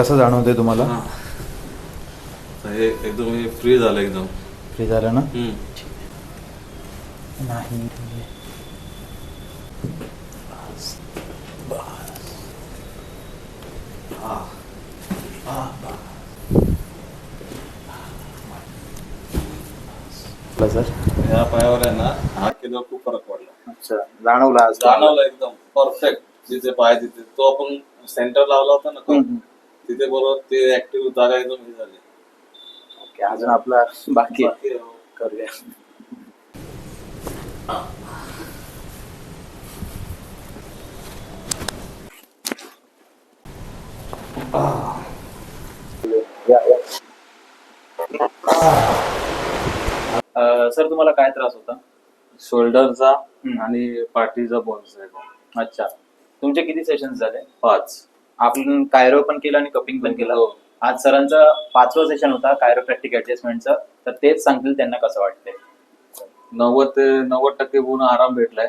कसं जाणवते तुम्हाला? हा. हे एकदम फ्री झालं एकदम. फ्री झालं ना? नाही सर. या पायावर आहे ना हात केल्यावर खूप फरक पडला. अच्छा, जाणवला आज तुम्हाला? जाणवलं एकदम परफेक्ट. जिथे पाय तिथे तो आपण सेंटर लावला होता ना तो, तिथे बरोबर ते ऍक्टिव्ह जागा एकदम हे झाली. ओके, अजून आपला बाकी आहे. बाकी आहे, हो. करूया. सर तुम्हाला काय त्रास होता? शोल्डरचा हम्म. आणि पाठीचा बोन्स आहे. अच्छा, तुमचे किती सेशन्स झाले? 5. आपण कायरो पण केलं आणि कपिंग पण केलं. हो. आज सरांचा 5वा सेशन होता कायरोप्रॅक्टिक ऍडजस्टमेंटचा. तर तेच सांगतील त्यांना कसं वाटतंय. 90 ते 90% पूर्ण आराम भेटलाय.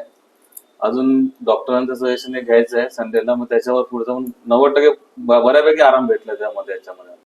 अजून डॉक्टरांचं सजेशन घ्यायचं आहे संडेला, मग त्याच्यावर पुढचं 90% बऱ्यापैकी आराम भेटला त्याच्यामध्ये.